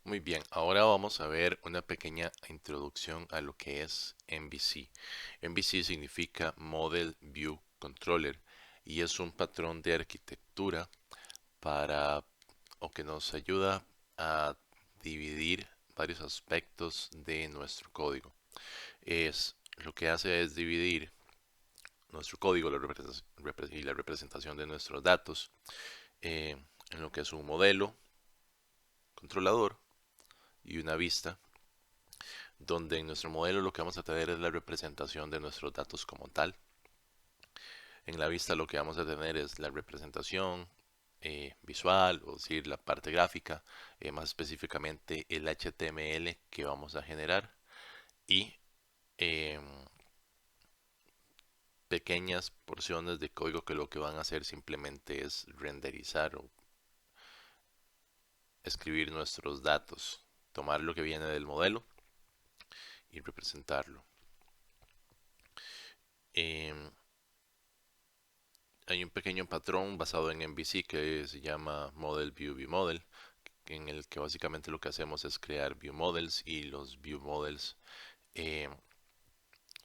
Muy bien, ahora vamos a ver una pequeña introducción a lo que es MVC. MVC significa Model View Controller y es un patrón de arquitectura para o que nos ayuda a dividir varios aspectos de nuestro código. Lo que hace es dividir nuestro código y la representación de nuestros datos eh, en lo que es un modelo, controlador y una vista, donde en nuestro modelo lo que vamos a tener es la representación de nuestros datos como tal. En la vista lo que vamos a tener es la representación visual, o decir, la parte gráfica, más específicamente el HTML que vamos a generar y eh, pequeñas porciones de código que lo que van a hacer simplemente es renderizar o escribir nuestros datos, tomar lo que viene del modelo y representarlo. Eh, Hay un pequeño patrón basado en MVC que se llama Model View View Model, en el que básicamente lo que hacemos es crear view models y los view models eh,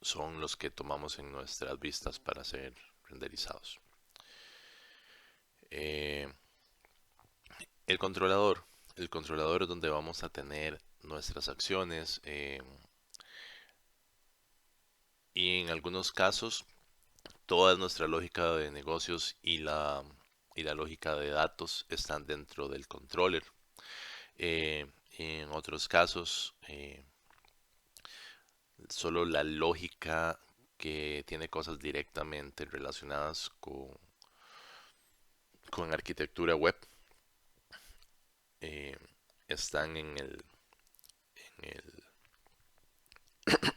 son los que tomamos en nuestras vistas para ser renderizados. Eh, el controlador. El controlador es donde vamos a tener nuestras acciones y en algunos casos toda nuestra lógica de negocios y la lógica de datos están dentro del controller. En otros casos, solo la lógica que tiene cosas directamente relacionadas con arquitectura web eh, están en el,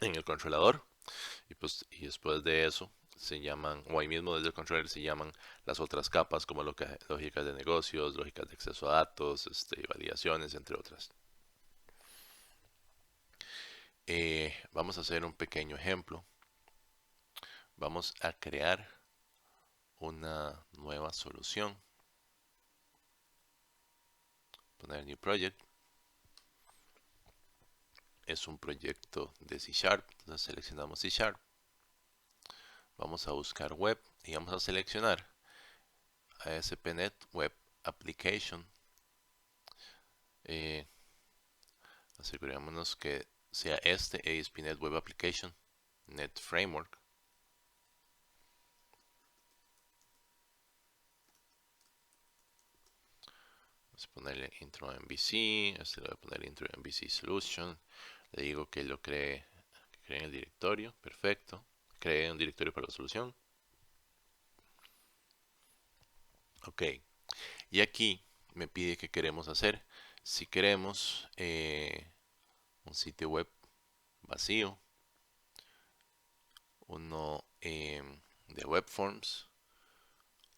en el controlador y después de eso se llaman, o ahí mismo desde el controller se llaman las otras capas como lógicas de negocios, lógicas de acceso a datos, validaciones, entre otras. Vamos a hacer un pequeño ejemplo. Vamos a crear una nueva solución. Poner New Project. Es un proyecto de C Sharp. Entonces seleccionamos C Sharp. Vamos a buscar web y vamos a seleccionar ASP.NET Web Application. Eh, Asegurémonos que sea este ASP.NET Web Application Net Framework. Vamos a ponerle intro MVC. Este le voy a poner intro MVC Solution. Le digo que lo cree en el directorio. Perfecto. Cree un directorio para la solución. Ok. Y aquí me pide qué queremos hacer. Si queremos un sitio web vacío, uno de web forms,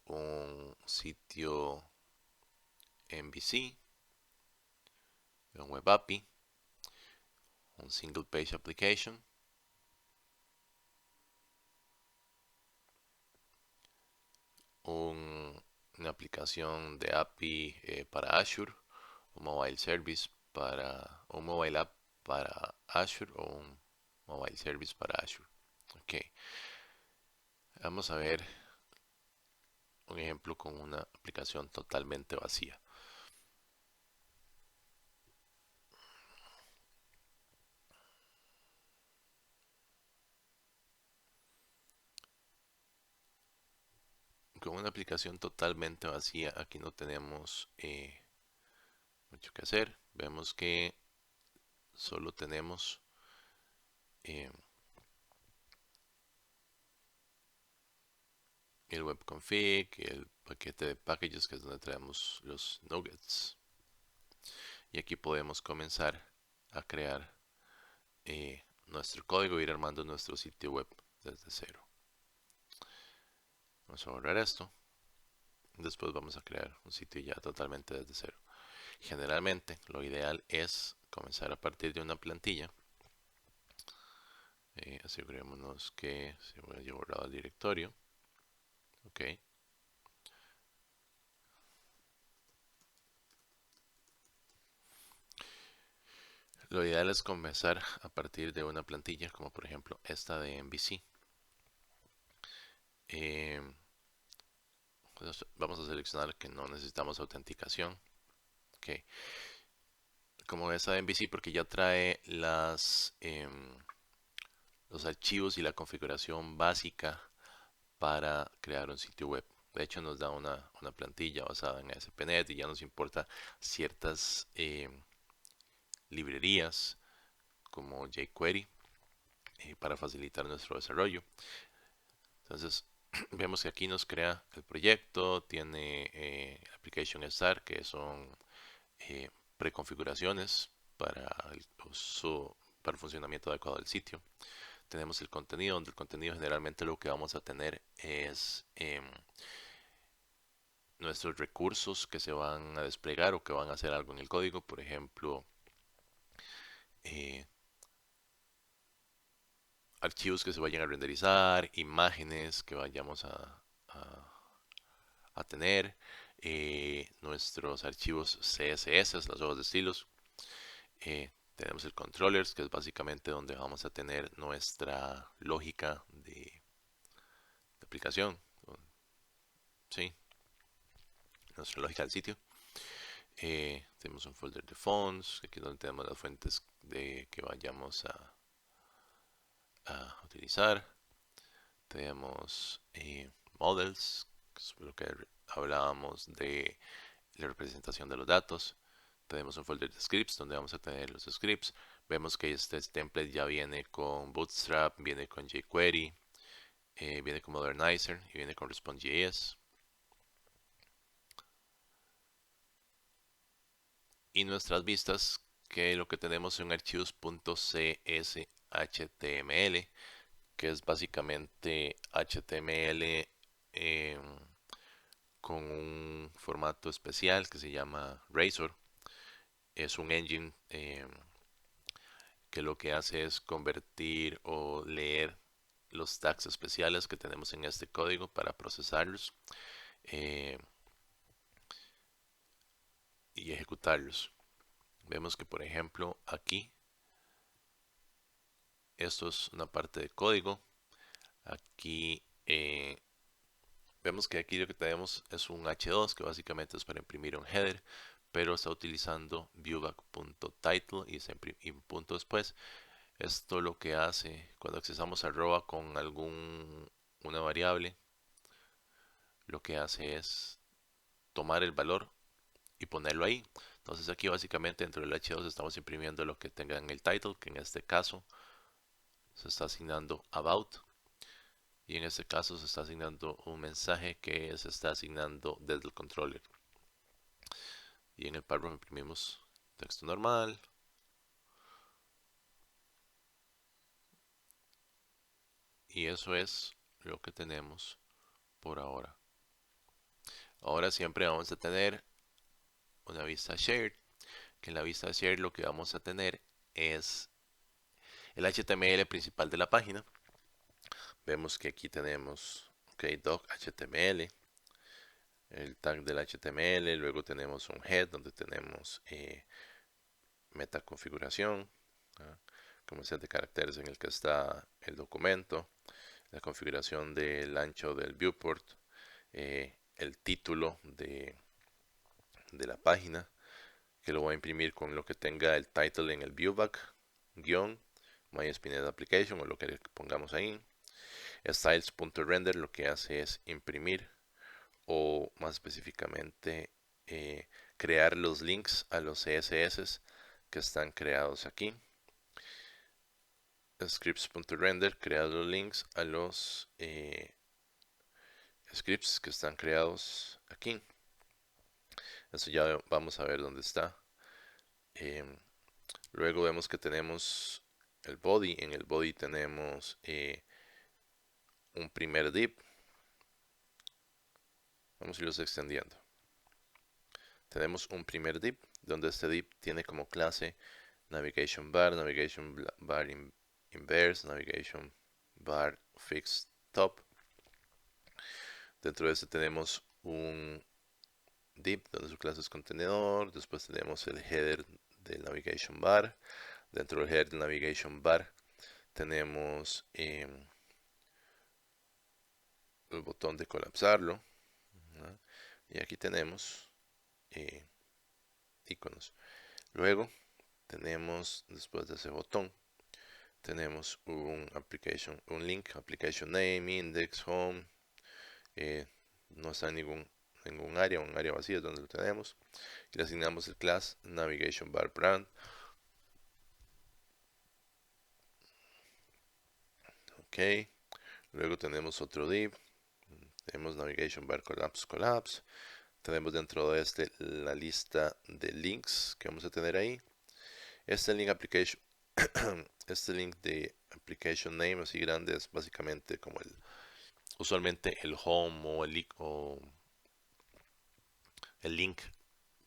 un sitio MVC, un web API, un single page application, una aplicación de API para Azure, un mobile service para un mobile app para Azure o un mobile service para Azure. Ok, vamos a ver un ejemplo con una aplicación totalmente vacía. Con una aplicación totalmente vacía, aquí no tenemos mucho que hacer. Vemos que solo tenemos eh, el webconfig, el paquete de packages que es donde traemos los nuggets. Y aquí podemos comenzar a crear nuestro código e ir armando nuestro sitio web desde cero. Vamos a borrar esto. Después vamos a crear un sitio ya totalmente desde cero. Generalmente lo ideal es comenzar a partir de una plantilla. Asegurémonos que se haya borrado el directorio. Ok. Lo ideal es comenzar a partir de una plantilla como por ejemplo esta de MVC. Entonces vamos a seleccionar que no necesitamos autenticación. Ok. Como esa de MVC porque ya trae los archivos y la configuración básica para crear un sitio web. De hecho nos da una plantilla basada en ASP.NET y ya nos importa ciertas librerías como jQuery para facilitar nuestro desarrollo. Entonces vemos que aquí nos crea el proyecto, tiene Application Start, que son eh, preconfiguraciones para el uso, para el funcionamiento adecuado del sitio. Tenemos el contenido, donde el contenido generalmente lo que vamos a tener es nuestros recursos que se van a desplegar o que van a hacer algo en el código. Por ejemplo, eh, archivos que se vayan a renderizar, imágenes que vayamos a tener, nuestros archivos CSS, las hojas de estilos. Tenemos el controllers, que es básicamente donde vamos a tener nuestra lógica de aplicación, ¿sí? Nuestra lógica del sitio. Tenemos un folder de fonts, aquí es donde tenemos las fuentes que vayamos a utilizar. Tenemos models, que es lo que hablábamos de la representación de los datos. Tenemos un folder de scripts donde vamos a tener los scripts. Vemos que este template ya viene con Bootstrap, viene con jQuery, viene con Modernizer y viene con Response.js. Y nuestras vistas, que lo que tenemos son archivos .cshtml, que es básicamente HTML con un formato especial que se llama Razor. Es un engine que lo que hace es convertir o leer los tags especiales que tenemos en este código para procesarlos eh, y ejecutarlos. Vemos que por ejemplo aquí esto es una parte de código. Aquí vemos que aquí lo que tenemos es un H2 que básicamente es para imprimir un header, pero está utilizando viewback.title y un punto después. Esto lo que hace cuando accesamos arroba con una variable, lo que hace es tomar el valor y ponerlo ahí. Entonces aquí básicamente dentro del H2 estamos imprimiendo lo que tenga en el title, que en este caso se está asignando about, y en este caso se está asignando un mensaje que se está asignando desde el controller. Y en el párrafo imprimimos texto normal. Y eso es lo que tenemos por ahora. Ahora siempre vamos a tener una vista shared, que en la vista shared lo que vamos a tener es el HTML principal de la página. Vemos que aquí tenemos doc HTML, el tag del HTML, luego tenemos un head donde tenemos meta configuración, como set de caracteres en el que está el documento, la configuración del ancho del viewport, el título de la página, que lo voy a imprimir con lo que tenga el title en el viewback, guión, MySPNet Application o lo que pongamos ahí. Styles.render lo que hace es imprimir o más específicamente crear los links a los CSS que están creados aquí. Scripts.render crea los links a los scripts que están creados aquí. Eso ya vamos a ver dónde está. Luego vemos que tenemos el body. En el body tenemos un primer div. Vamos a irlos extendiendo. Tenemos un primer div donde este div tiene como clase navigation bar inverse, navigation bar fixed top. Dentro de este tenemos un div donde su clase es contenedor. Después tenemos el header del navigation bar. Dentro del header navigation bar tenemos el botón de colapsarlo, ¿no? Y aquí tenemos eh, iconos. Luego tenemos, después de ese botón, tenemos un link, application name, index, home. No está en ningún área, un área vacía es donde lo tenemos. Y le asignamos el class navigation bar brand. Ok. Luego tenemos otro div. Tenemos navigation bar collapse. Tenemos dentro de este la lista de links que vamos a tener ahí. Este link application, este link de application name así grande es básicamente como usualmente el home o el link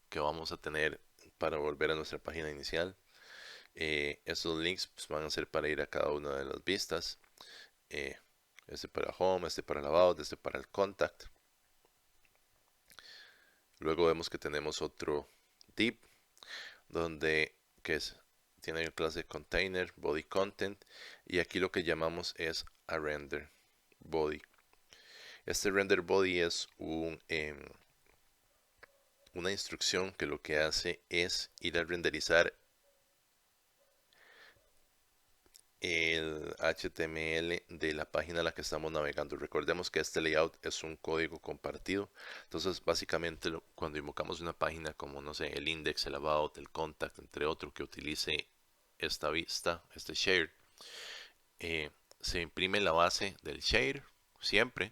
que vamos a tener para volver a nuestra página inicial. Estos links pues, van a ser para ir a cada una de las vistas. Este para home, este para el about, este para el contact. Luego vemos que tenemos otro div donde tiene el clase container, body content, y aquí lo que llamamos es a render body. Este render body es una instrucción que lo que hace es ir a renderizar el HTML de la página a la que estamos navegando. Recordemos que este layout es un código compartido. Entonces, básicamente, cuando invocamos una página como, no sé, el index, el about, el contact, entre otros, que utilice esta vista, este share, se imprime la base del share siempre.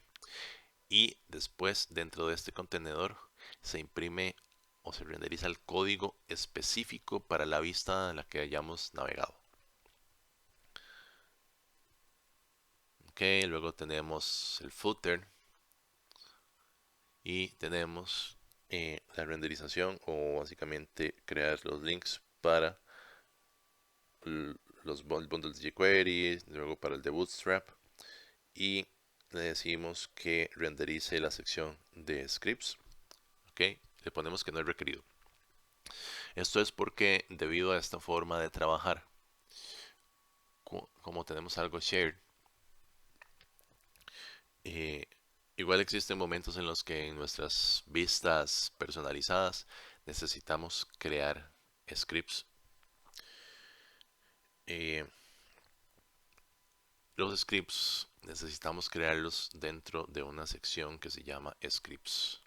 Y después, dentro de este contenedor, se imprime o se renderiza el código específico para la vista en la que hayamos navegado. Ok, luego tenemos el footer y tenemos la renderización o básicamente crear los links para los bundles de jQuery, luego para el de Bootstrap y le decimos que renderice la sección de scripts. Ok, le ponemos que no es requerido. Esto es porque debido a esta forma de trabajar, como tenemos algo shared, Eh, igual existen momentos en los que en nuestras vistas personalizadas necesitamos crear scripts. Eh, los scripts necesitamos crearlos dentro de una sección que se llama scripts.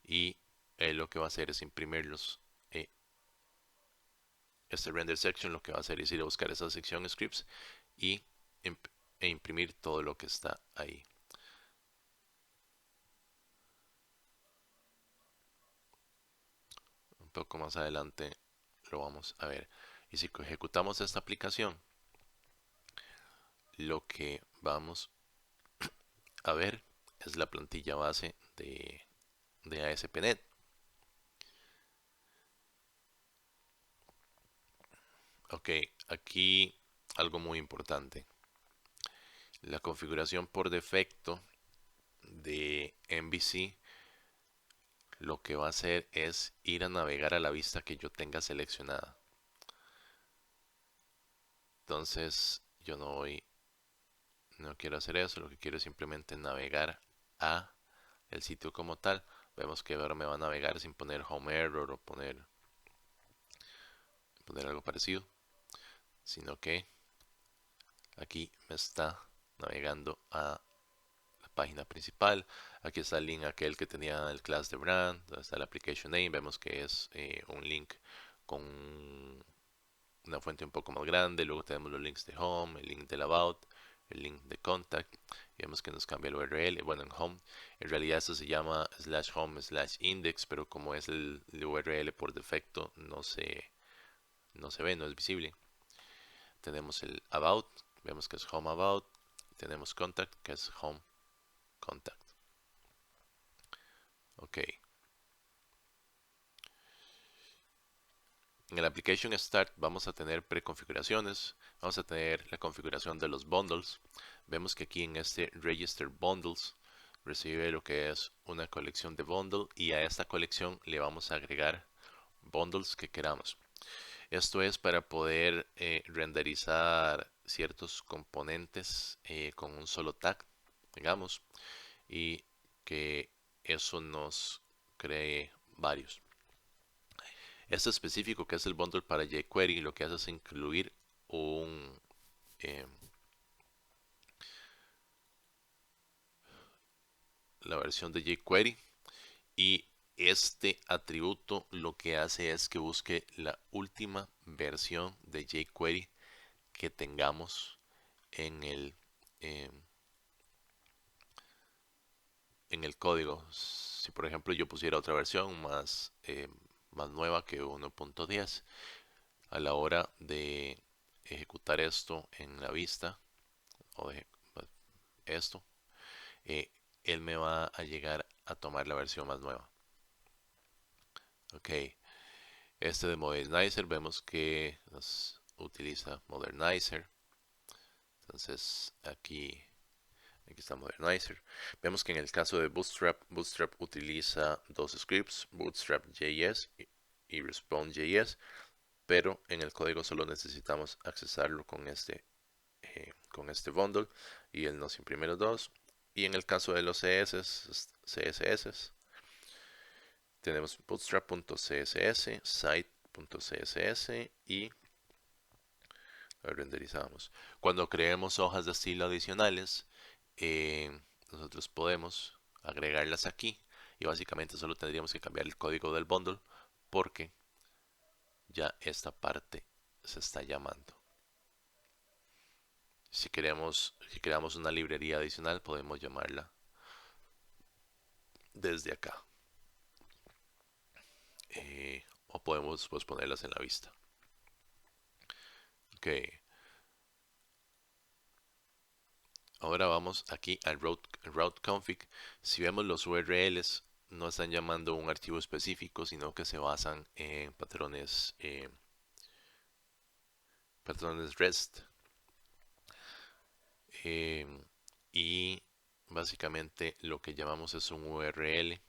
Y lo que va a hacer es imprimirlos. Este render section lo que va a hacer es ir a buscar esa sección scripts y imprimir todo lo que está ahí. Un poco más adelante lo vamos a ver. Y si ejecutamos esta aplicación, lo que vamos a ver es la plantilla base de ASP.NET. Ok, aquí algo muy importante. La configuración por defecto de MVC lo que va a hacer es ir a navegar a la vista que yo tenga seleccionada. Entonces yo no quiero hacer eso, lo que quiero es simplemente navegar a el sitio como tal. Vemos que ahora me va a navegar sin poner home error o poner algo parecido, sino que aquí me está navegando a la página principal. Aquí está el link aquel que tenía el class de brand, donde está el application name. Vemos que es un link con una fuente un poco más grande. Luego tenemos los links de home, el link del about, el link de contact. Y vemos que nos cambia el URL. Bueno, en home, en realidad esto se llama /home/index, pero como es el URL por defecto, no se ve, no es visible. Tenemos el about, vemos que es home about. Tenemos contact, que es home contact. Ok. En el application start vamos a tener preconfiguraciones. Vamos a tener la configuración de los bundles. Vemos que aquí en este register bundles recibe lo que es una colección de bundle y a esta colección le vamos a agregar bundles que queramos. Esto es para poder renderizar ciertos componentes con un solo tag, digamos, y que eso nos cree varios. Este específico que es el bundle para jQuery lo que hace es incluir un, eh, la versión de jQuery, y este atributo lo que hace es que busque la última versión de jQuery que tengamos en eh, en el código. Si por ejemplo yo pusiera otra versión más nueva que 1.10, a la hora de ejecutar esto en la vista o de esto, eh, él me va a llegar a tomar la versión más nueva. Ok, este de Modernizer vemos que nos utiliza Modernizer. Entonces aquí está Modernizer. Vemos que en el caso de Bootstrap, Bootstrap utiliza dos scripts, Bootstrap.js y Response.js, pero en el código solo necesitamos accesarlo con este bundle y él nos imprime los dos. Y en el caso de los CSS tenemos bootstrap.css, site.css y lo renderizamos. Cuando creemos hojas de estilo adicionales, nosotros podemos agregarlas aquí y básicamente solo tendríamos que cambiar el código del bundle porque ya esta parte se está llamando. Si creamos una librería adicional, podemos llamarla desde acá. O podemos pues, ponerlas en la vista. Ok. Ahora vamos aquí al route config. Si vemos los URLs, no están llamando un archivo específico, sino que se basan en patrones REST. Eh, y básicamente lo que llamamos es un URL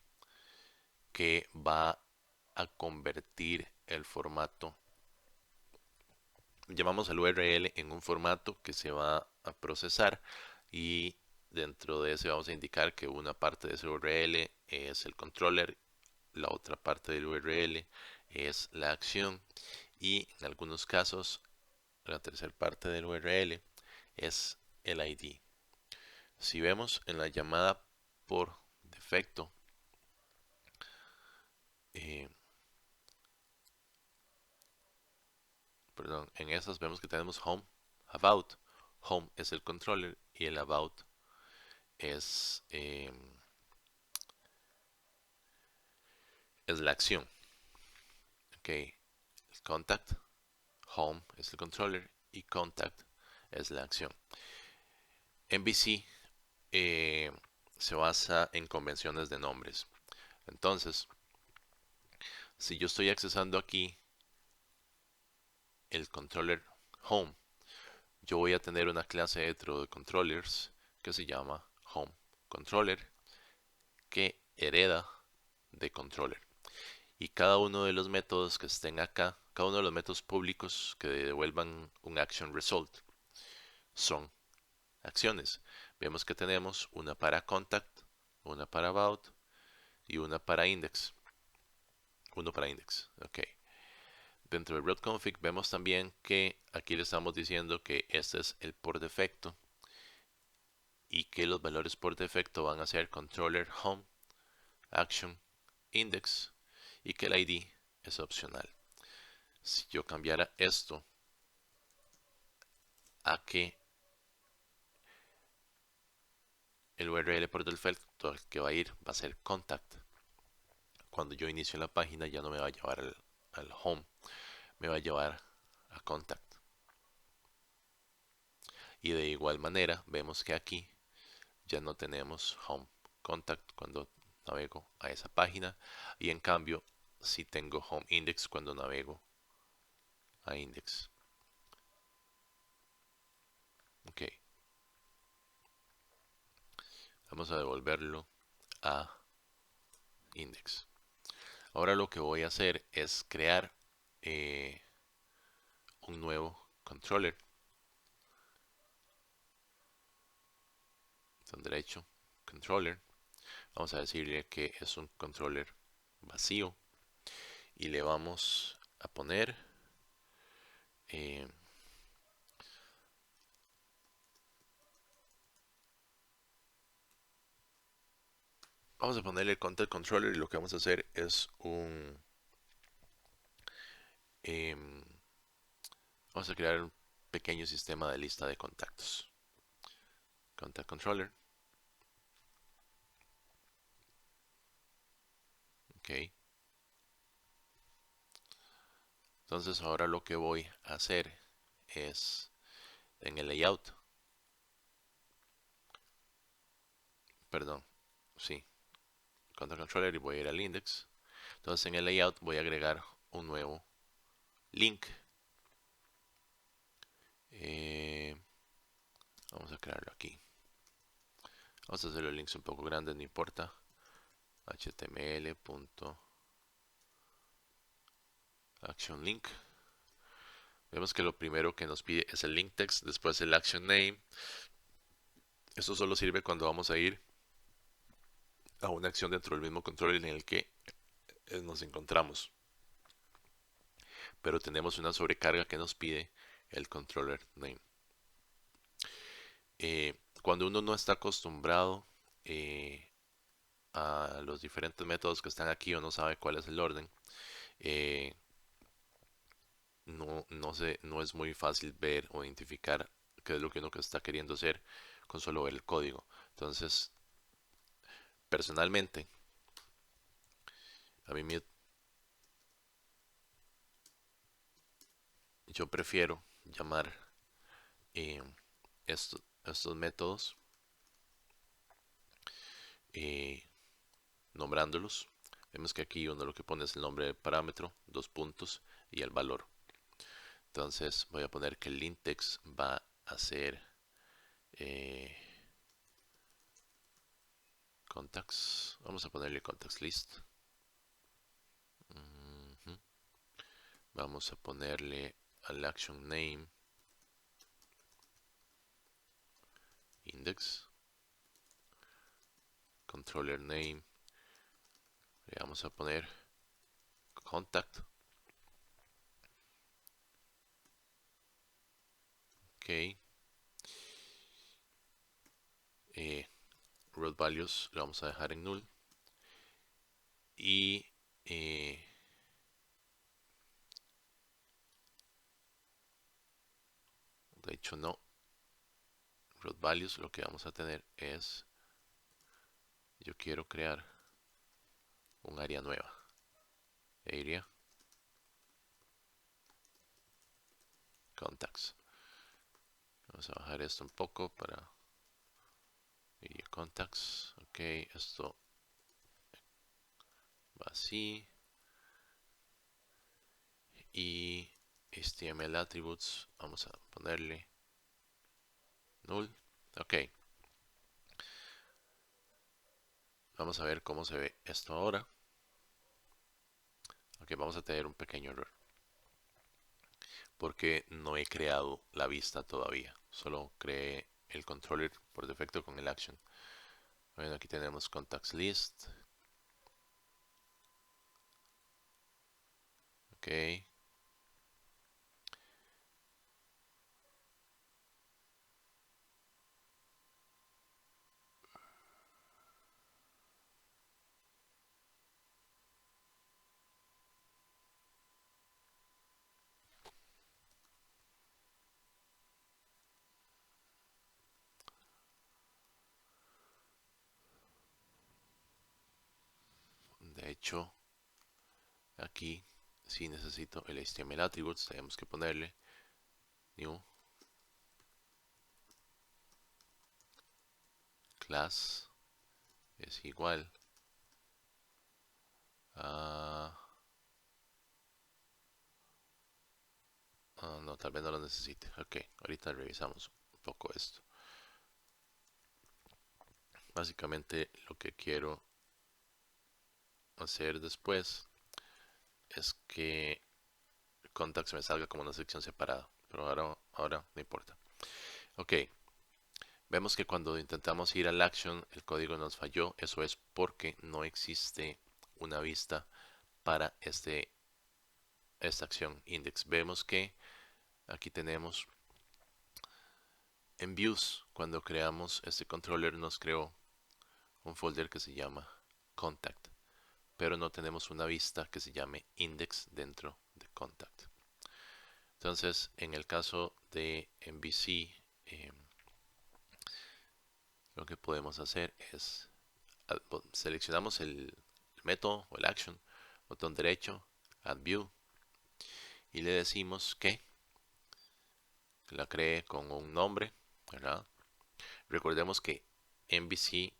que va a convertir el formato. Llamamos al URL en un formato que se va a procesar y dentro de ese vamos a indicar que una parte de ese URL es el controller, la otra parte del URL es la acción y en algunos casos la tercera parte del URL es el ID. Si vemos en la llamada por defecto, eh, perdón, en esas vemos que tenemos home, about. Home es el controller y el about es, es la acción. Ok, contact, home es el controller y contact es la acción. MVC se basa en convenciones de nombres. Entonces, si yo estoy accesando aquí el controller home, yo voy a tener una clase dentro de controllers que se llama home controller que hereda de controller. Y cada uno de los métodos que estén acá, cada uno de los métodos públicos que devuelvan un action result son acciones. Vemos que tenemos una para contact, una para about y una para index. Uno para index. Ok. Dentro del route config vemos también que aquí le estamos diciendo que este es el por defecto y que los valores por defecto van a ser controller home, action, index y que el ID es opcional. Si yo cambiara esto a que el URL por defecto al que va a ir va a ser contact, cuando yo inicio la página ya no me va a llevar al home, me va a llevar a contact. Y de igual manera vemos que aquí ya no tenemos home contact cuando navego a esa página y en cambio sí tengo home index cuando navego a index. Ok, vamos a devolverlo a index. Ahora lo que voy a hacer es crear un nuevo controller. Botón derecho, controller. Vamos a decirle que es un controller vacío y le vamos a poner vamos a ponerle content controller y lo que vamos a hacer es em, vamos a crear un pequeño sistema de lista de contactos. Contact controller. Ok. Entonces ahora lo que voy a hacer es en el layout. Perdón. Sí. Contact controller y voy a ir al index. Entonces en el layout voy a agregar un nuevo link. Vamos a crearlo aquí. Vamos a hacer los links un poco grandes, no importa. html.action link. Vemos que lo primero que nos pide es el link text, después el action name. Esto solo sirve cuando vamos a ir a una acción dentro del mismo controller en el que nos encontramos. Pero tenemos una sobrecarga que nos pide el controller name. Cuando uno no está acostumbrado a los diferentes métodos que están aquí o no sabe cuál es el orden, no es muy fácil ver o identificar qué es lo que uno está queriendo hacer con solo ver el código. Entonces, personalmente, a mí yo prefiero llamar eh, estos métodos eh, nombrándolos. Vemos que aquí uno lo que pone es el nombre del parámetro, dos puntos y el valor. Entonces voy a poner que el index va a ser contacts. Vamos a ponerle contacts list. Vamos a ponerle al action name index, controller name, le vamos a poner contact. Ok. Root values lo vamos a dejar en null. Y de hecho no. Root values lo que vamos a tener es, yo quiero crear un área nueva. Area contacts. Vamos a bajar esto un poco para area contacts. Ok, esto va así. Y HTML attributes vamos a ponerle null. Ok. Vamos a ver cómo se ve esto ahora. Ok, vamos a tener un pequeño error. Porque no he creado la vista todavía. Solo creé el controller por defecto con el action. Bueno, aquí tenemos contacts list. Ok. De hecho, aquí si necesito el HTML attributes, tenemos que ponerle new class es igual a no, tal vez no lo necesite. Ok, ahorita revisamos un poco esto. Básicamente lo que quiero hacer después es que contacts me salga como una sección separada, pero ahora no importa. Ok, vemos que cuando intentamos ir al action el código nos falló. Eso es porque no existe una vista para esta acción index. Vemos que aquí tenemos en views, cuando creamos este controller nos creó un folder que se llama contact, pero no tenemos una vista que se llame index dentro de contact. Entonces, en el caso de MVC, lo que podemos hacer es seleccionamos el método o el action, botón derecho, add view, y le decimos que la cree con un nombre, ¿verdad? Recordemos que MVC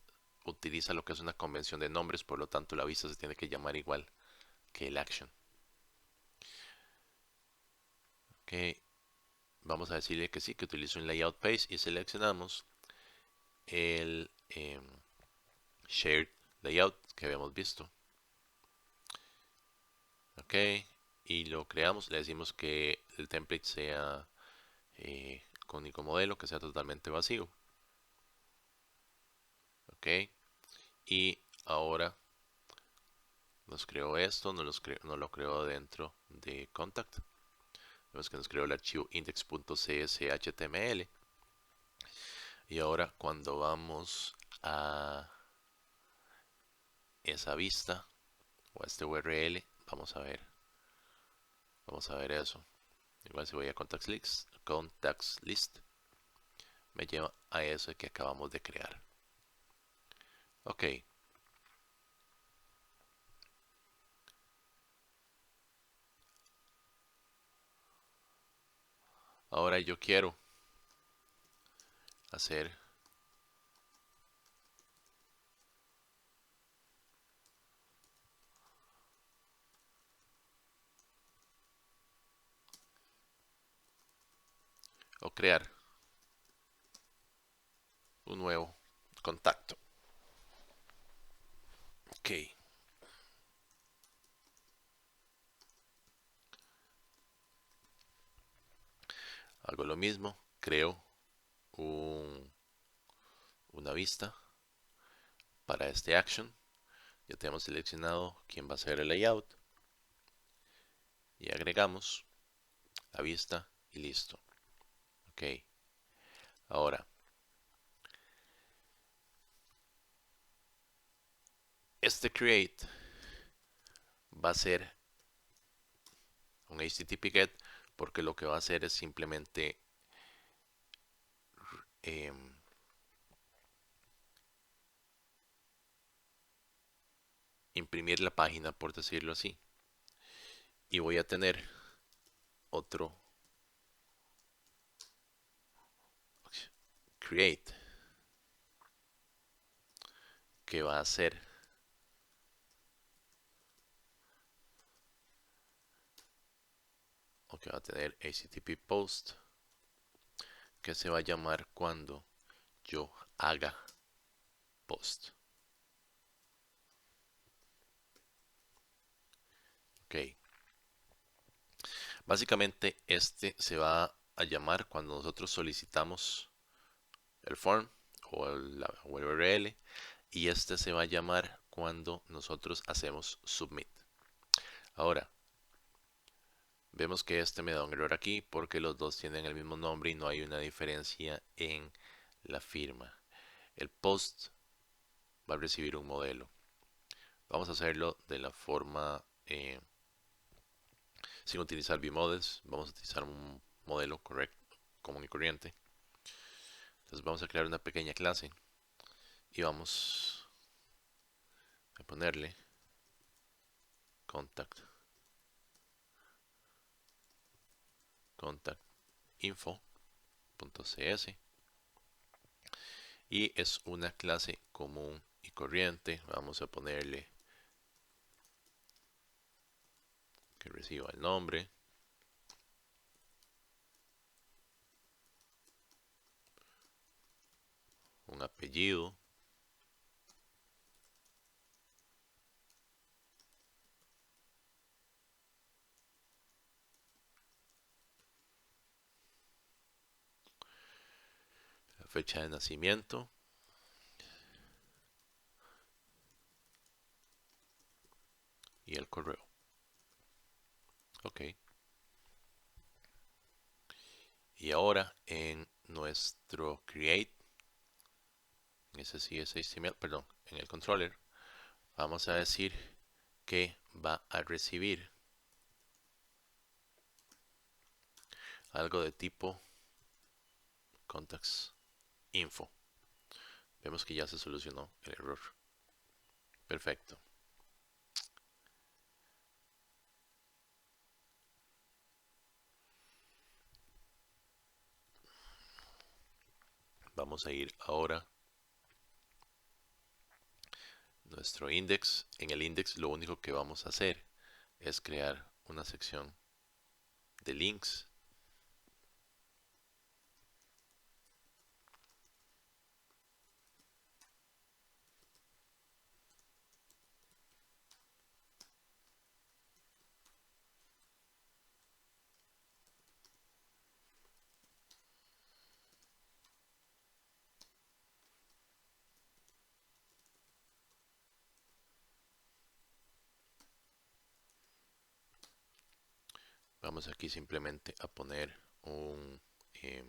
utiliza lo que es una convención de nombres, por lo tanto la vista se tiene que llamar igual que el action. Ok, vamos a decirle que sí, que utiliza un layout page y seleccionamos el shared layout que habíamos visto. Ok, y lo creamos, le decimos que el template sea con único modelo, que sea totalmente vacío. Ok, y ahora nos creó esto, nos lo creó dentro de contact. Vemos que nos creó el archivo index.cshtml. Y ahora cuando vamos a esa vista o a este URL, vamos a ver eso. Igual si voy a contacts list, me lleva a eso que acabamos de crear. Ok. Ahora yo quiero hacer o crear un nuevo contacto. Ok. Hago lo mismo, creo una vista para este action. Ya tenemos seleccionado quién va a ser el layout y agregamos la vista y listo. Ok, ahora este create va a ser un HTTP GET, porque lo que va a hacer es simplemente imprimir la página, por decirlo así, y voy a tener otro create que va a hacer o que va a tener HTTP post, que se va a llamar cuando yo haga post. Ok, básicamente este se va a llamar cuando nosotros solicitamos el form o la URL, y este se va a llamar cuando nosotros hacemos submit. Ahora vemos que este me da un error aquí porque los dos tienen el mismo nombre y no hay una diferencia en la firma. El post va a recibir un modelo. Vamos a hacerlo de la forma sin utilizar vModels. Vamos a utilizar un modelo correcto, común y corriente. Entonces vamos a crear una pequeña clase y vamos a ponerle contact info.cs, y es una clase común y corriente. Vamos a ponerle que reciba el nombre, un apellido, fecha de nacimiento y el correo. Ok. Y ahora en nuestro create, ese sí es HTML, perdón, en el controller, vamos a decir que va a recibir algo de tipo contacts info. Vemos que ya se solucionó el error. Perfecto. Vamos a ir ahora nuestro index. En el index lo único que vamos a hacer es crear una sección de links. Vamos aquí simplemente a poner eh,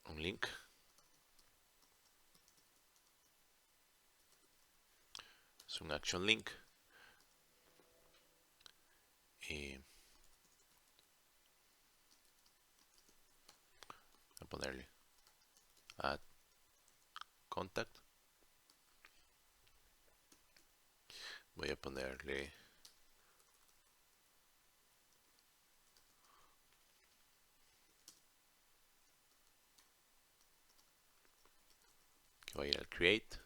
un link. Es un action link. Voy a ponerle add contact. Voy a ponerle que va a ir al create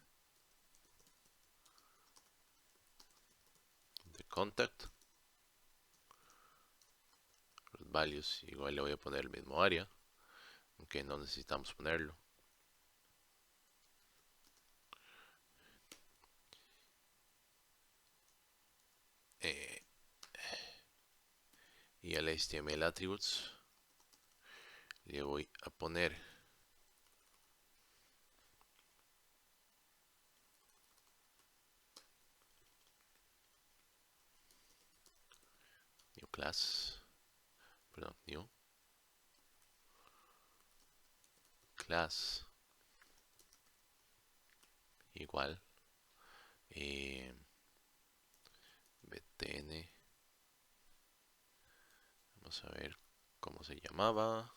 de contact. Los values igual le voy a poner el mismo área, aunque no necesitamos ponerlo. Y al HTML attributes le voy a poner new class, perdón, new class igual btn, vamos a ver cómo se llamaba,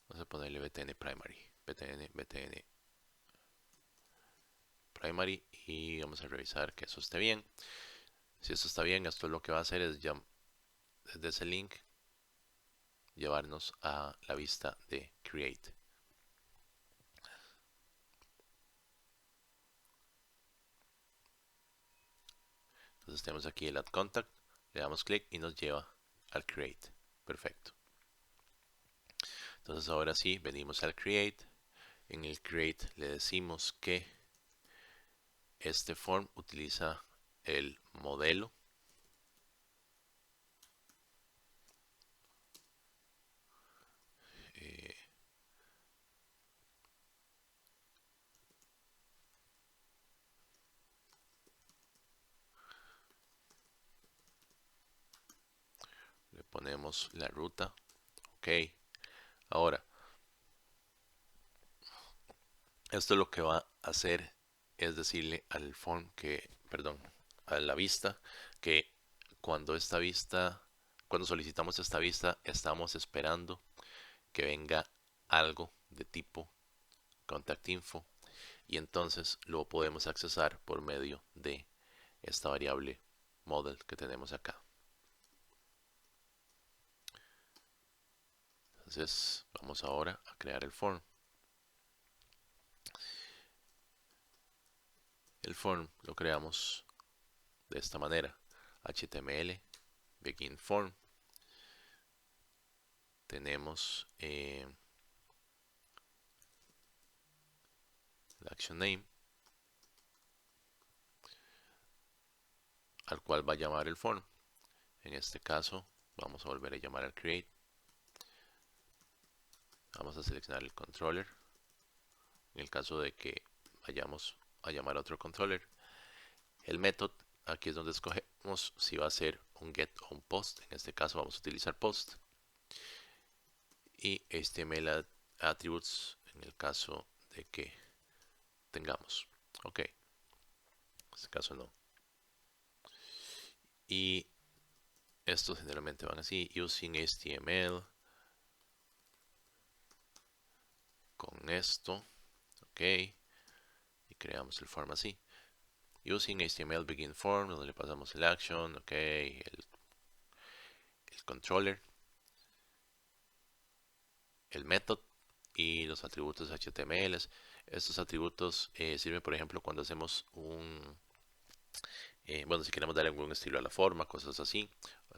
vamos a ponerle btn primary, btn primary, y vamos a revisar que eso esté bien. Si esto está bien, esto lo que va a hacer es ya desde ese link llevarnos a la vista de create. Entonces tenemos aquí el add contact, le damos clic y nos lleva al create. Perfecto. Entonces ahora sí, venimos al create. En el create le decimos que este form utiliza el modelo le ponemos la ruta. Ok. Ahora, esto lo que va a hacer es decirle al form que, perdón, a la vista, que cuando esta vista, cuando solicitamos esta vista, estamos esperando que venga algo de tipo contact info, y entonces lo podemos accesar por medio de esta variable model que tenemos acá. Entonces vamos ahora a crear el form. El form lo creamos de esta manera: HTML begin form, tenemos el action name, al cual va a llamar el form. En este caso vamos a volver a llamar al create. Vamos a seleccionar el controller. En el caso de que vayamos a llamar a otro controller, el method, aquí es donde escogemos si va a ser un get o un post. En este caso vamos a utilizar post. Y HTML attributes en el caso de que tengamos. Ok, en este caso no. Y estos generalmente van así, using HTML con esto. Ok, y creamos el form así. Using HTML begin form, donde le pasamos el action, ok, el controller, el method y los atributos HTML. Estos atributos sirven, por ejemplo, cuando hacemos bueno, si queremos darle algún estilo a la forma, cosas así,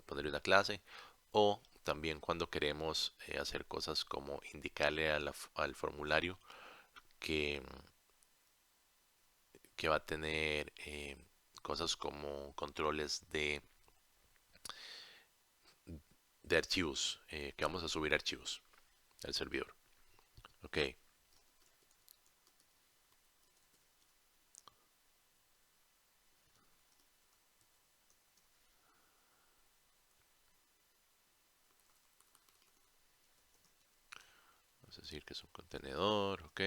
ponerle una clase, o también cuando queremos hacer cosas como indicarle al formulario que, que va a tener cosas como controles de archivos, que vamos a subir archivos al servidor. Ok, vamos a decir que es un contenedor, ok.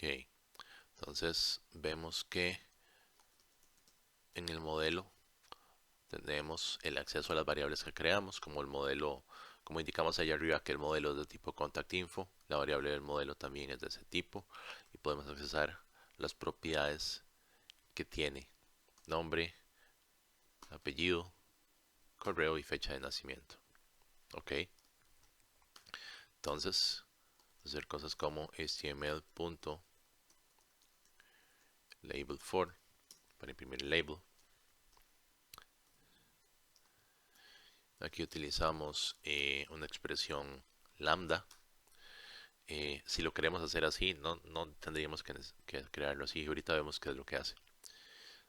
Ok, entonces vemos que en el modelo tenemos el acceso a las variables que creamos, como el modelo, como indicamos allá arriba que el modelo es de tipo contact info, la variable del modelo también es de ese tipo y podemos accesar las propiedades que tiene: nombre, apellido, correo y fecha de nacimiento. Ok, entonces hacer cosas como html.label4 para imprimir el label. Aquí utilizamos una expresión lambda. Si lo queremos hacer así, no tendríamos que crearlo así. Ahorita vemos qué es lo que hace.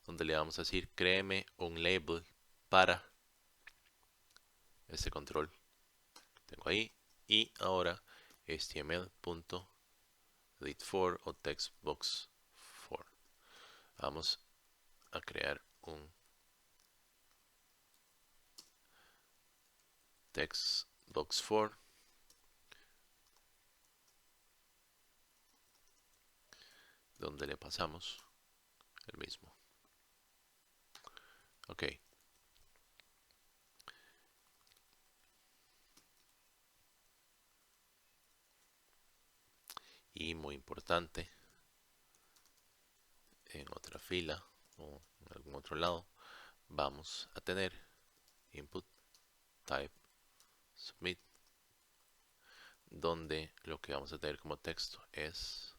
Donde le vamos a decir, créeme un label para este control que tengo ahí. Y ahora html.edit4 o textbox4. Vamos a crear un textbox4 donde le pasamos el mismo. Ok. Y muy importante, en otra fila o en algún otro lado, vamos a tener input type submit, donde lo que vamos a tener como texto es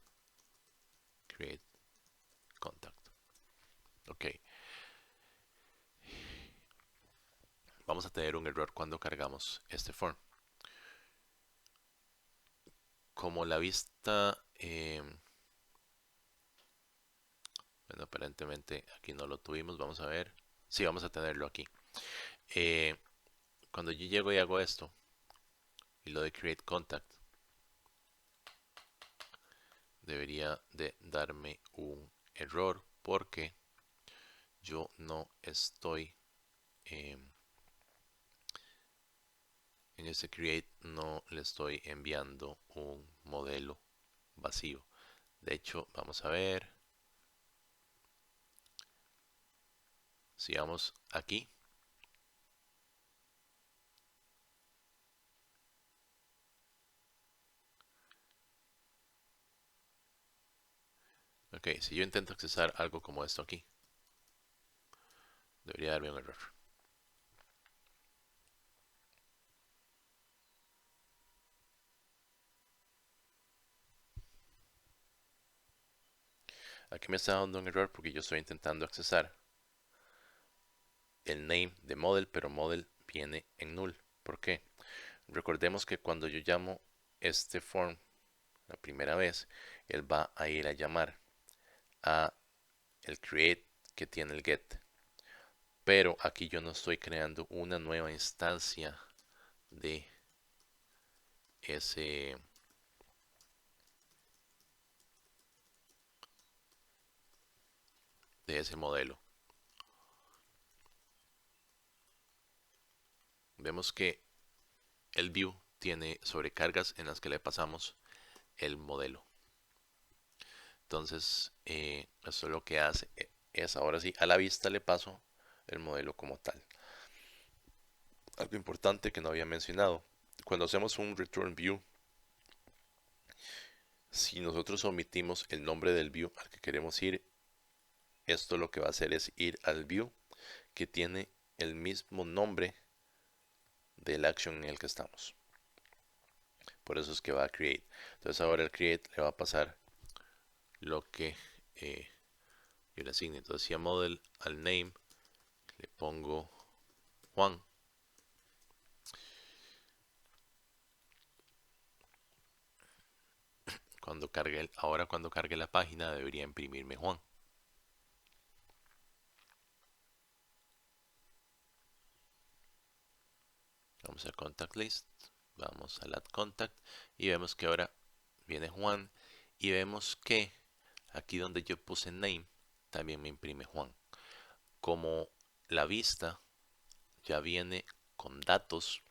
create contact. Ok, vamos a tener un error cuando cargamos este form. Como la vista, bueno, aparentemente aquí no lo tuvimos, vamos a ver. Sí, vamos a tenerlo aquí. Eh, Cuando yo llego y hago esto y lo de create contact, debería de darme un error porque yo no estoy en este create, no le estoy enviando un modelo vacío. De hecho, vamos a ver si vamos aquí. Ok, si yo intento accesar algo como esto aquí, debería darme un error. Aquí me está dando un error porque yo estoy intentando accesar el name de model, pero model viene en null. ¿Por qué? Recordemos que cuando yo llamo este form la primera vez, él va a ir a llamar a el create que tiene el get. Pero aquí yo no estoy creando una nueva instancia de ese modelo. Vemos que el view tiene sobrecargas en las que le pasamos el modelo. Entonces, eso lo que hace es ahora sí, a la vista le paso el modelo como tal. Algo importante que no había mencionado. Cuando hacemos un return view, si nosotros omitimos el nombre del view al que queremos ir, esto lo que va a hacer es ir al view que tiene el mismo nombre del action en el que estamos. Por eso es que va a create. Entonces ahora el create le va a pasar lo que yo le asigne. Entonces si a model al name le pongo Juan. Ahora cuando cargue la página debería imprimirme Juan. Vamos a contact list, vamos al add contact y vemos que ahora viene Juan y vemos que aquí donde yo puse name también me imprime Juan. Como la vista ya viene con datos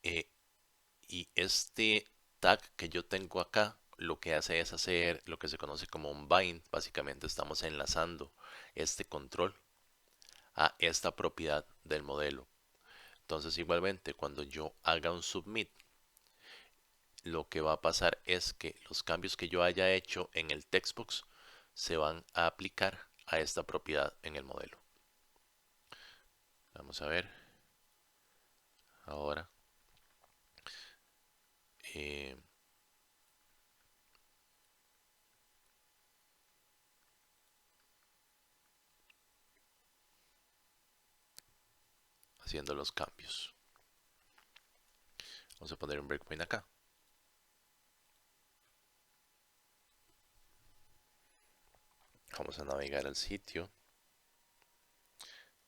y este tag que yo tengo acá lo que hace es hacer lo que se conoce como un bind. Básicamente estamos enlazando este control a esta propiedad del modelo. Entonces igualmente cuando yo haga un submit, lo que va a pasar es que los cambios que yo haya hecho en el textbox se van a aplicar a esta propiedad en el modelo. Vamos a ver ahora. Eh, haciendo los cambios. Vamos a poner un breakpoint acá. Vamos a navegar al sitio.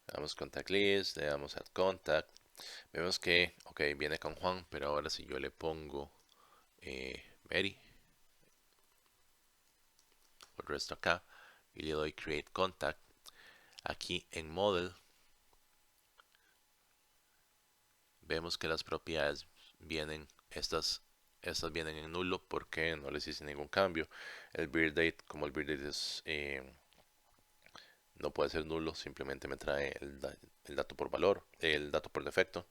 Le damos contact list, le damos add contact. Vemos que, ok, viene con Juan, pero ahora si yo le pongo Mary, el resto acá, y le doy create contact, aquí en model, vemos que las propiedades vienen, estas vienen en nulo porque no les hice ningún cambio. El birth date, como el birth date es, no puede ser nulo, simplemente me trae el dato por valor, el dato por defecto.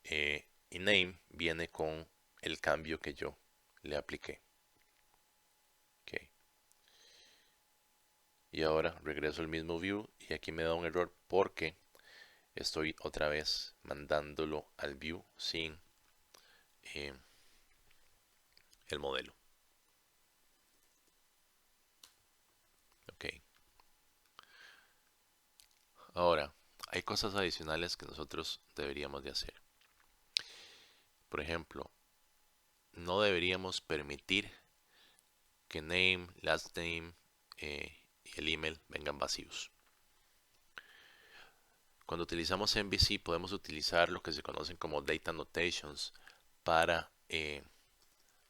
Y name viene con el cambio que yo le apliqué. Okay. Y ahora regreso al mismo view y aquí me da un error porque estoy otra vez mandándolo al view sin eh, el modelo. Ok. Ahora, hay cosas adicionales que nosotros deberíamos de hacer. Por ejemplo, no deberíamos permitir que name, last name y el email vengan vacíos. Cuando utilizamos MVC podemos utilizar lo que se conocen como data annotations para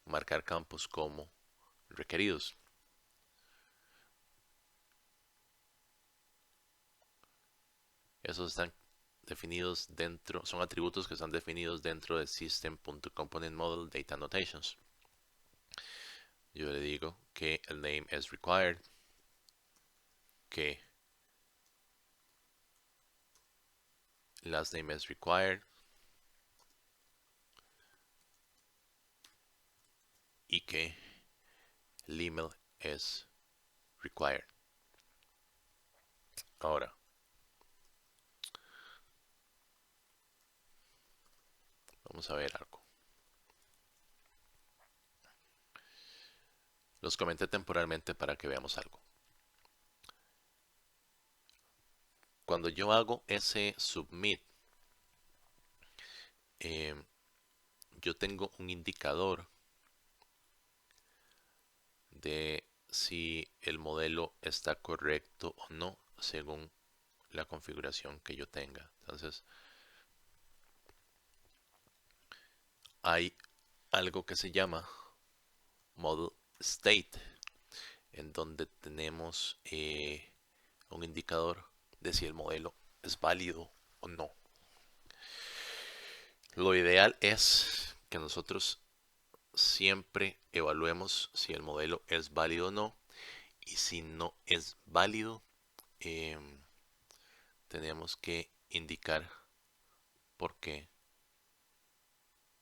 marcar campos como requeridos. Esos están definidos dentro, son atributos que están definidos dentro de system.componentModel data annotations. Yo le digo que el name es required, que last name is required y que el email es required. Ahora, vamos a ver algo. Los comenté temporalmente para que veamos algo. Cuando yo hago ese submit, yo tengo un indicador de si el modelo está correcto o no según la configuración que yo tenga. Entonces, hay algo que se llama model state, en donde tenemos un indicador de si el modelo es válido o no. Lo ideal es que nosotros siempre evaluemos si el modelo es válido o no, y si no es válido, tenemos que indicar por qué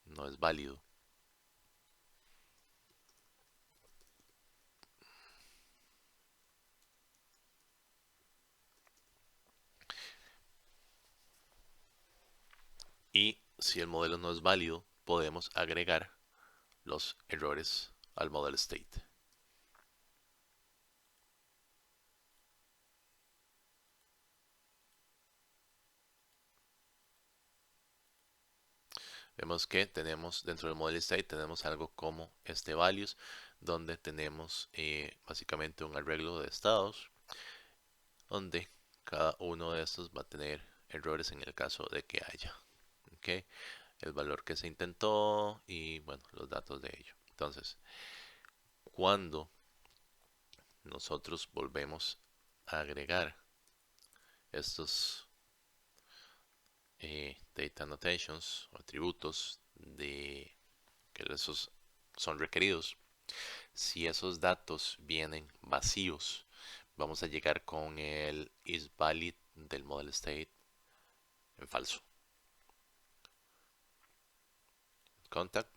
no es válido. Y si el modelo no es válido, podemos agregar los errores al model state. Vemos que tenemos dentro del model state tenemos algo como este values, donde tenemos básicamente un arreglo de estados, donde cada uno de estos va a tener errores en el caso de que haya. ¿Okay? El valor que se intentó y bueno, los datos de ello. Entonces, cuando nosotros volvemos a agregar estos data annotations o atributos de que esos son requeridos, si esos datos vienen vacíos, vamos a llegar con el isValid del model state en falso. Contact.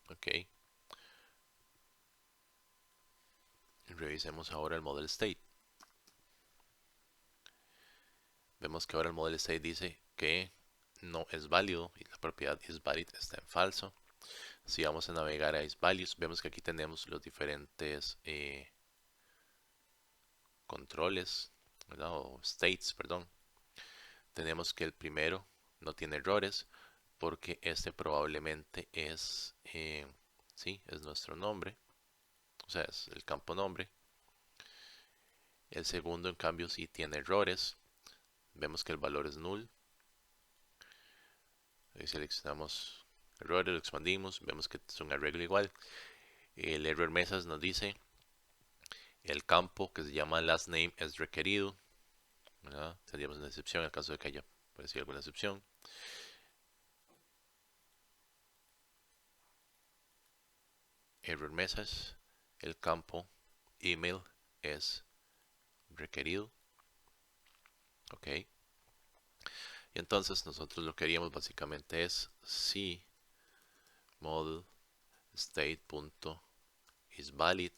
Ok. Revisemos ahora el model state. Vemos que ahora el model state dice que no es válido y la propiedad isValid está en falso. Si vamos a navegar a isValues, vemos que aquí tenemos los diferentes controles, ¿verdad? O states, perdón. Tenemos que el primero no tiene errores porque este probablemente es, sí, es nuestro nombre, o sea, es el campo nombre. El segundo, en cambio, sí tiene errores. Vemos que el valor es null. Ahí seleccionamos errores, lo expandimos, vemos que es un arreglo igual. El error message nos dice el campo que se llama last name es requerido, ¿verdad? Tendríamos una excepción en el caso de que haya aparecido alguna excepción. Error message, el campo email es requerido. Ok. Y entonces nosotros lo que haríamos básicamente es si model state.isValid,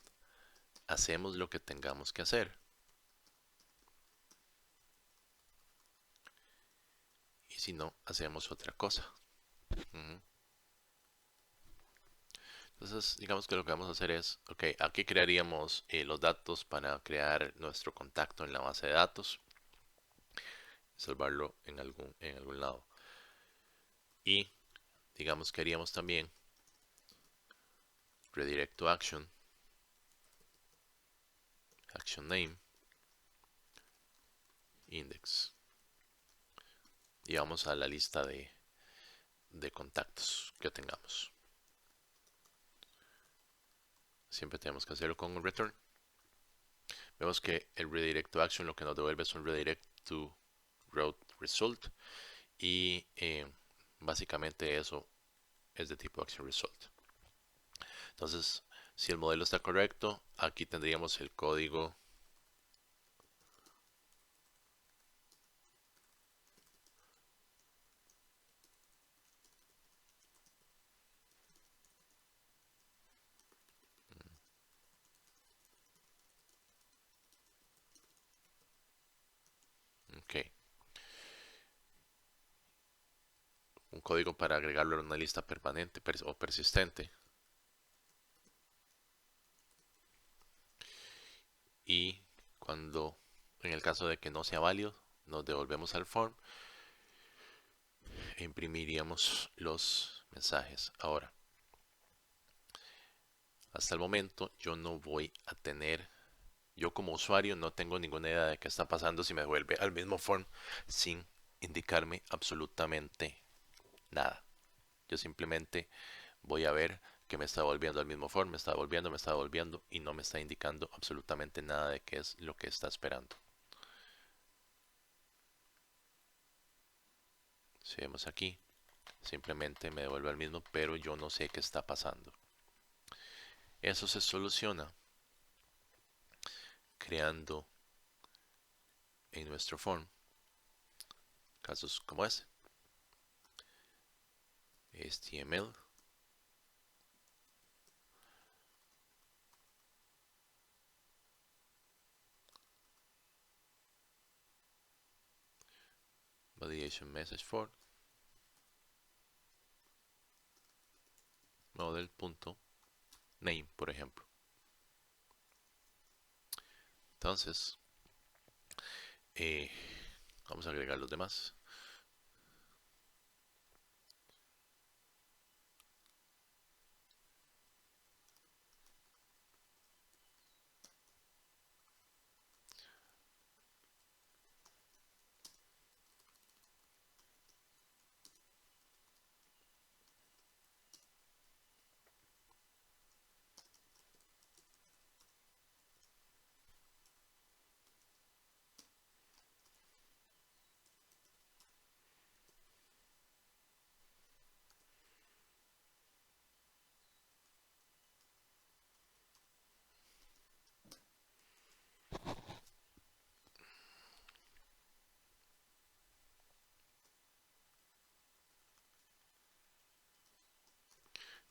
hacemos lo que tengamos que hacer. Y si no, hacemos otra cosa. Entonces, digamos que lo que vamos a hacer es, ok, aquí crearíamos los datos para crear nuestro contacto en la base de datos, salvarlo en algún lado. Y digamos que haríamos también redirect to action, action name, index. Y vamos a la lista de contactos que tengamos. Siempre tenemos que hacerlo con un return. Vemos que el redirect to action lo que nos devuelve es un redirect to route result. Y básicamente eso es de tipo action result. Entonces, si el modelo está correcto, aquí tendríamos el código Ok. Un código para agregarlo a una lista permanente o persistente. Y cuando, en el caso de que no sea válido, nos devolvemos al form e imprimiríamos los mensajes. Ahora, hasta el momento yo no voy a tener, yo como usuario no tengo ninguna idea de qué está pasando si me devuelve al mismo form sin indicarme absolutamente nada. Yo simplemente voy a ver que me está volviendo al mismo form, me está volviendo y no me está indicando absolutamente nada de qué es lo que está esperando. Si vemos aquí, simplemente me devuelve al mismo, pero yo no sé qué está pasando. Eso se soluciona creando en nuestro form casos como este. HTML validation message for model.name, por ejemplo. Entonces, eh, vamos a agregar los demás.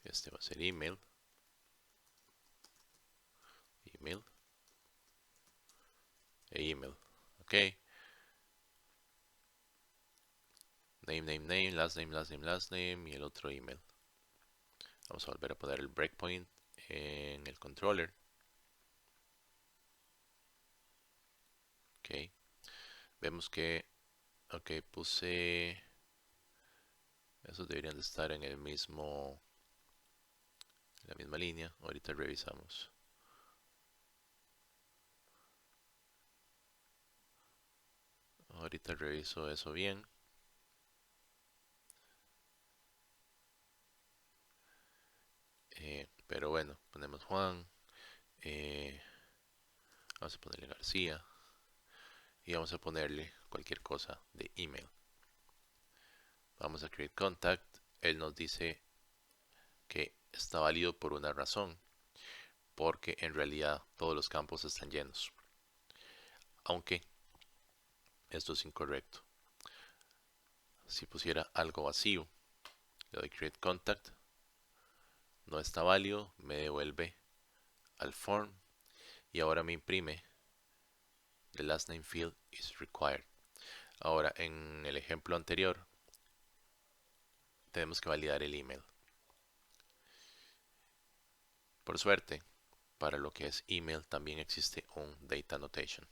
Este va a ser email, email e email. Ok. Name, name, name, last name, last name, last name y el otro email. Vamos a volver a poner el breakpoint en el controller. Ok. Vemos que, ok, puse, esos deberían de estar en el mismo, en la misma línea. Ahorita revisamos. Ahorita reviso eso bien. Pero bueno, ponemos Juan. Vamos a ponerle García. Y vamos a ponerle cualquier cosa de email. Vamos a create contact. Él nos dice que está válido por una razón. Porque en realidad todos los campos están llenos. Aunque esto es incorrecto. Si pusiera algo vacío, le doy create contact, no está válido, me devuelve al form y ahora me imprime the last name field is required. Ahora en el ejemplo anterior tenemos que validar el email. Por suerte, para lo que es email también existe un data annotation.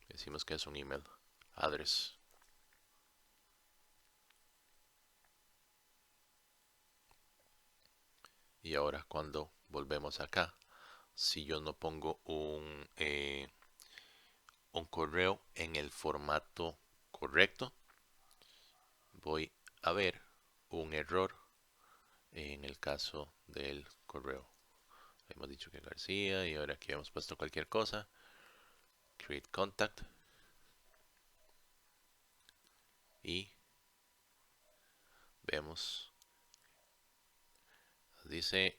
Decimos que es un email address. Y ahora cuando volvemos acá, si yo no pongo un correo en el formato correcto, voy a ver un error en el caso del correo. Hemos dicho que García y ahora aquí hemos puesto cualquier cosa. Create contact. Y vemos, dice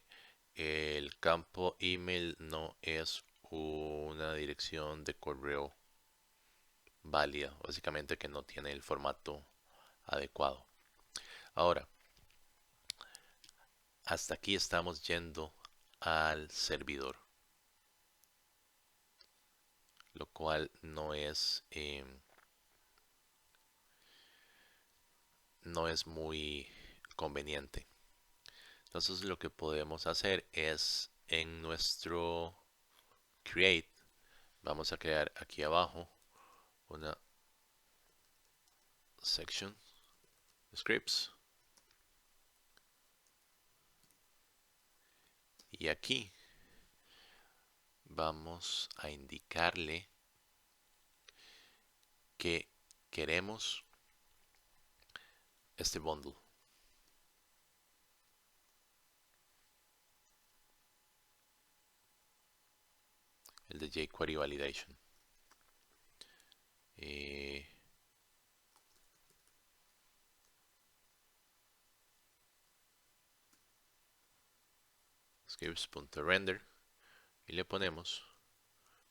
el campo email no es una dirección de correo válida, básicamente que no tiene el formato adecuado. Ahora, hasta aquí estamos yendo al servidor. lo cual no es muy conveniente. Entonces lo que podemos hacer es en nuestro create, vamos a crear aquí abajo una section scripts y aquí vamos a indicarle que queremos este bundle, el de jQuery validation. Scripts.render y le ponemos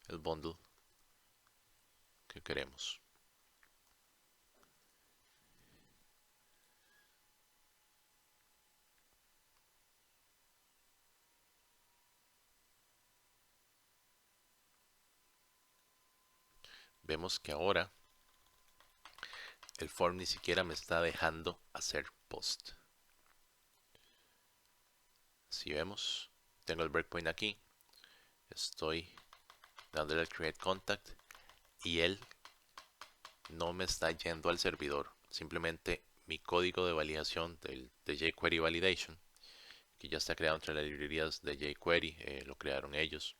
el bundle que queremos. Vemos que ahora el form ni siquiera me está dejando hacer post. Si vemos, tengo el breakpoint aquí, estoy dándole al create contact y él no me está yendo al servidor. Simplemente mi código de validación de jQuery validation, que ya está creado entre las librerías de jQuery, lo crearon ellos,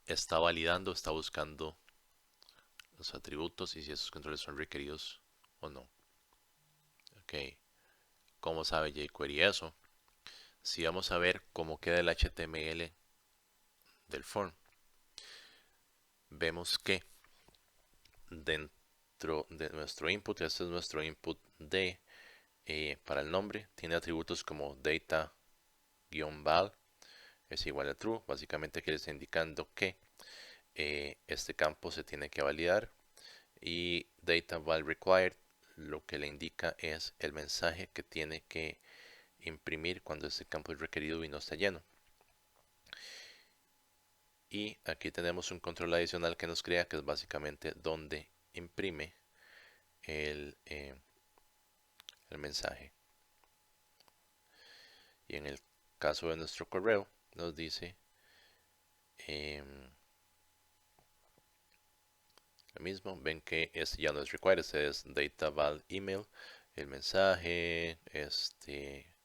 está validando, está buscando los atributos y si esos controles son requeridos o no. Ok, ¿cómo sabe jQuery eso? Si vamos a ver cómo queda el HTML del form, vemos que dentro de nuestro input, este es nuestro input de para el nombre, tiene atributos como data-val es igual a true, básicamente que le está indicando que este campo se tiene que validar, y data val required lo que le indica es el mensaje que tiene que imprimir cuando este campo es requerido y no está lleno. Y aquí tenemos un control adicional que nos crea, que es básicamente donde imprime el mensaje. Y en el caso de nuestro correo nos dice lo mismo. Ven que este ya no es required, este es data val email, el mensaje, el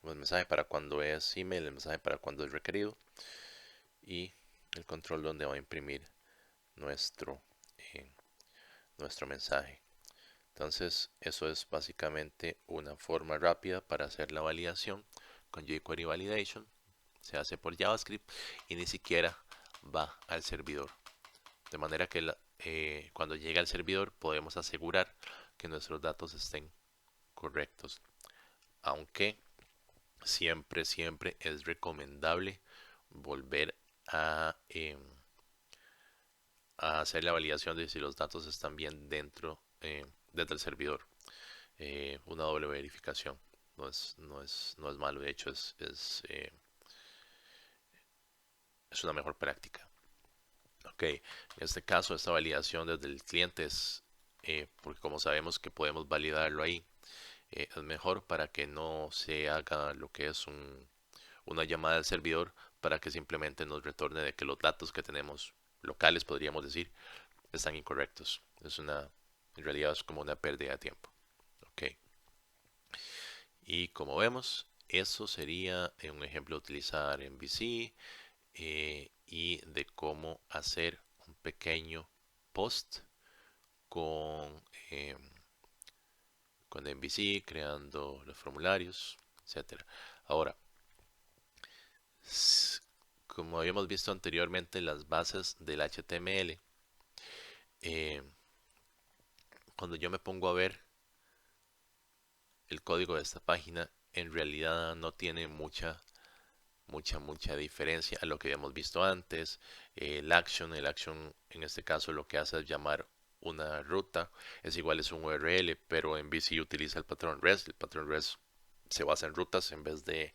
mensaje para cuando es email, el mensaje para cuando es requerido, y el control donde va a imprimir nuestro nuestro mensaje. Entonces eso es básicamente una forma rápida para hacer la validación con jQuery Validation. Se hace por JavaScript y ni siquiera va al servidor. De manera que cuando llegue al servidor podemos asegurar que nuestros datos estén correctos. Aunque siempre es recomendable volver a hacer la validación de si los datos están bien dentro desde el servidor. Una doble verificación no es malo, de hecho es una mejor práctica. Ok, en este caso esta validación desde el cliente es porque como sabemos que podemos validarlo ahí, es mejor para que no se haga lo que es una llamada al servidor para que simplemente nos retorne de que los datos que tenemos locales, podríamos decir, están incorrectos. En realidad es como una pérdida de tiempo. Ok, y como vemos, eso sería un ejemplo de utilizar MVC y de cómo hacer un pequeño post con, eh, con MVC, creando los formularios, etcétera. Ahora, como habíamos visto anteriormente, las bases del HTML, eh, cuando yo me pongo a ver el código de esta página, en realidad no tiene mucha diferencia a lo que habíamos visto antes. El action en este caso lo que hace es llamar una ruta, es igual, es un URL, pero en VC utiliza el patrón REST. El patrón REST se basa en rutas en vez de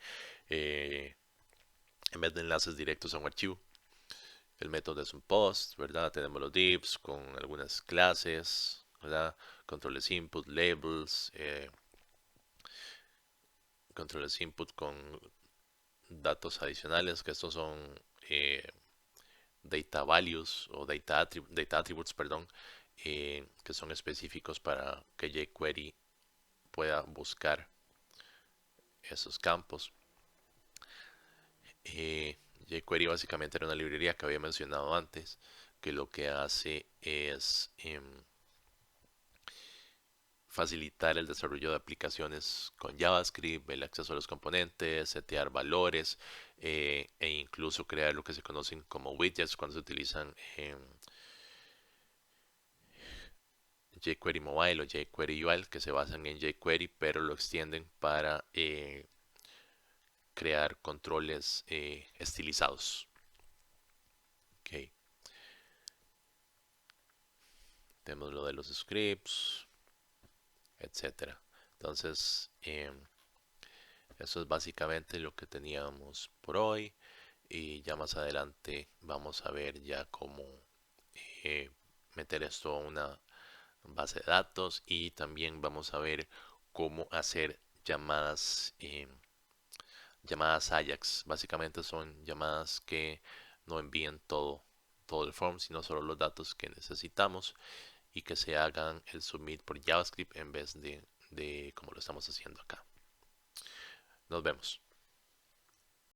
enlaces directos a un archivo. El método es un post, ¿verdad? Tenemos los divs con algunas clases, ¿verdad? Controles input, labels, controles input con datos adicionales, que estos son eh, data values o data attributes, perdón, que son específicos para que jQuery pueda buscar esos campos. jQuery básicamente era una librería que había mencionado antes, que lo que hace es facilitar el desarrollo de aplicaciones con JavaScript, el acceso a los componentes, setear valores e incluso crear lo que se conocen como widgets cuando se utilizan en jQuery Mobile o jQuery UI, que se basan en jQuery pero lo extienden para crear controles estilizados. Okay. Tenemos lo de los scripts, etcétera. Entonces, eso es básicamente lo que teníamos por hoy. Y ya más adelante vamos a ver ya cómo eh, meter esto a una base de datos y también vamos a ver cómo hacer llamadas Ajax. Básicamente son llamadas que no envíen todo el form, sino solo los datos que necesitamos y que se hagan el submit por JavaScript en vez de como lo estamos haciendo acá. Nos vemos.